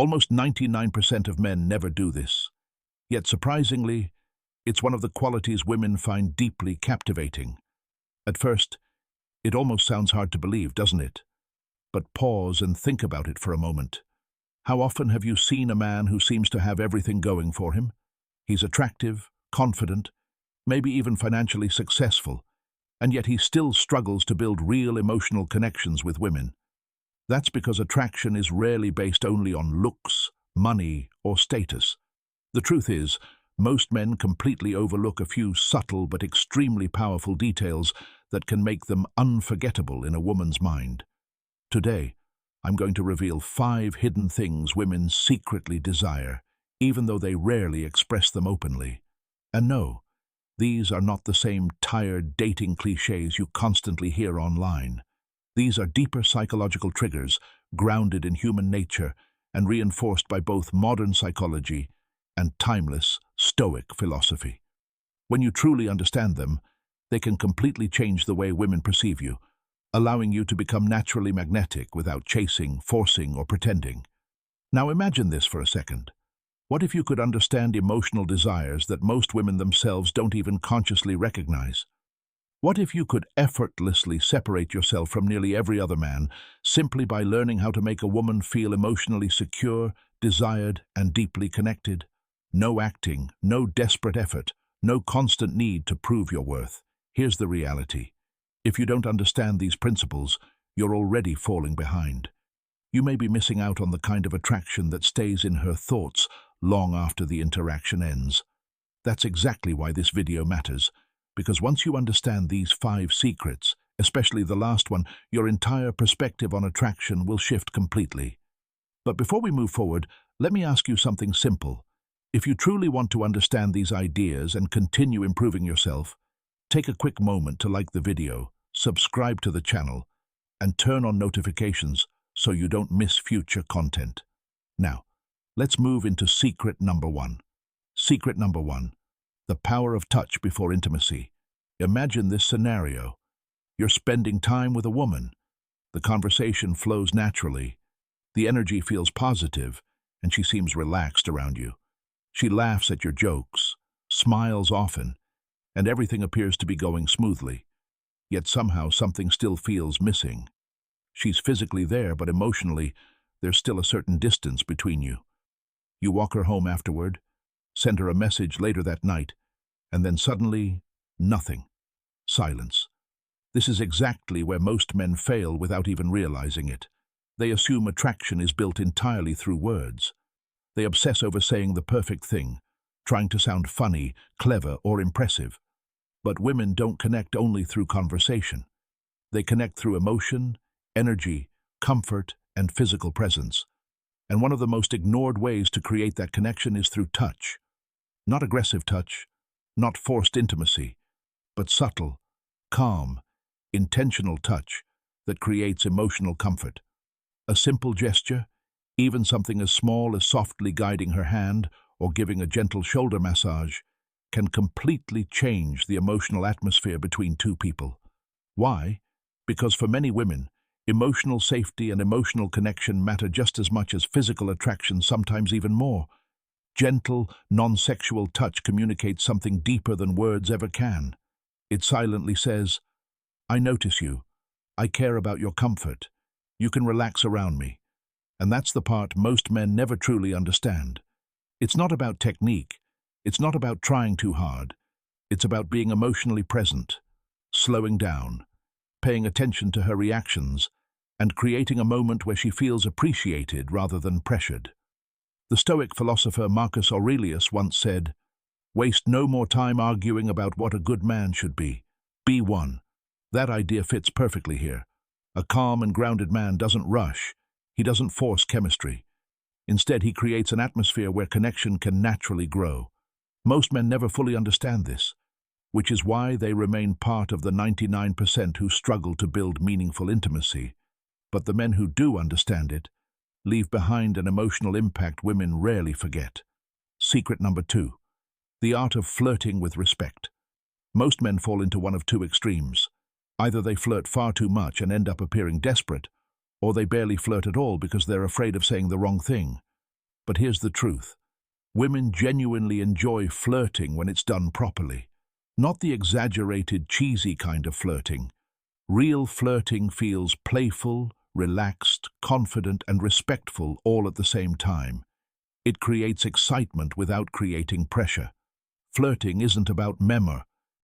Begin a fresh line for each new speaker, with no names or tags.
Almost 99% of men never do this. Yet surprisingly, it's one of the qualities women find deeply captivating. At first, it almost sounds hard to believe, doesn't it? But pause and think about it for a moment. How often have you seen a man who seems to have everything going for him? He's attractive, confident, maybe even financially successful, and yet he still struggles to build real emotional connections with women. That's because attraction is rarely based only on looks, money, or status. The truth is, most men completely overlook a few subtle but extremely powerful details that can make them unforgettable in a woman's mind. Today, I'm going to reveal 5 hidden things women secretly desire, even though they rarely express them openly. And no, these are not the same tired dating cliches you constantly hear online. These are deeper psychological triggers, grounded in human nature and reinforced by both modern psychology and timeless Stoic philosophy. When you truly understand them, they can completely change the way women perceive you, allowing you to become naturally magnetic without chasing, forcing, or pretending. Now imagine this for a second. What if you could understand emotional desires that most women themselves don't even consciously recognize? What if you could effortlessly separate yourself from nearly every other man simply by learning how to make a woman feel emotionally secure, desired, and deeply connected? No acting, no desperate effort, no constant need to prove your worth. Here's the reality. If you don't understand these principles, you're already falling behind. You may be missing out on the kind of attraction that stays in her thoughts long after the interaction ends. That's exactly why this video matters. Because once you understand these 5 secrets, especially the last one, your entire perspective on attraction will shift completely. But before we move forward, let me ask you something simple. If you truly want to understand these ideas and continue improving yourself, take a quick moment to like the video, subscribe to the channel, and turn on notifications so you don't miss future content. Now, let's move into secret number 1. Secret number 1. The power of touch before intimacy. Imagine this scenario. You're spending time with a woman. The conversation flows naturally. The energy feels positive, and she seems relaxed around you. She laughs at your jokes, smiles often, and everything appears to be going smoothly. Yet somehow something still feels missing. She's physically there, but emotionally, there's still a certain distance between you. You walk her home afterward, send her a message later that night, and then suddenly, nothing. Silence. This is exactly where most men fail without even realizing it. They assume attraction is built entirely through words. They obsess over saying the perfect thing, trying to sound funny, clever, or impressive. But women don't connect only through conversation. They connect through emotion, energy, comfort, and physical presence. And one of the most ignored ways to create that connection is through touch. Not aggressive touch, not forced intimacy, but subtle, calm, intentional touch that creates emotional comfort. A simple gesture, even something as small as softly guiding her hand or giving a gentle shoulder massage, can completely change the emotional atmosphere between two people. Why? Because for many women, emotional safety and emotional connection matter just as much as physical attraction, sometimes even more. Gentle, non-sexual touch communicates something deeper than words ever can. It silently says, "I notice you. I care about your comfort. You can relax around me." And that's the part most men never truly understand. It's not about technique. It's not about trying too hard. It's about being emotionally present, slowing down, paying attention to her reactions, and creating a moment where she feels appreciated rather than pressured. The Stoic philosopher Marcus Aurelius once said, "Waste no more time arguing about what a good man should be. Be one." That idea fits perfectly here. A calm and grounded man doesn't rush. He doesn't force chemistry. Instead, he creates an atmosphere where connection can naturally grow. Most men never fully understand this, which is why they remain part of the 99% who struggle to build meaningful intimacy. But the men who do understand it leave behind an emotional impact women rarely forget. Secret number 2. The art of flirting with respect. Most men fall into one of two extremes. Either they flirt far too much and end up appearing desperate, or they barely flirt at all because they're afraid of saying the wrong thing. But here's the truth. Women genuinely enjoy flirting when it's done properly. Not the exaggerated, cheesy kind of flirting. Real flirting feels playful, relaxed, confident, and respectful all at the same time. It creates excitement without creating pressure. Flirting isn't about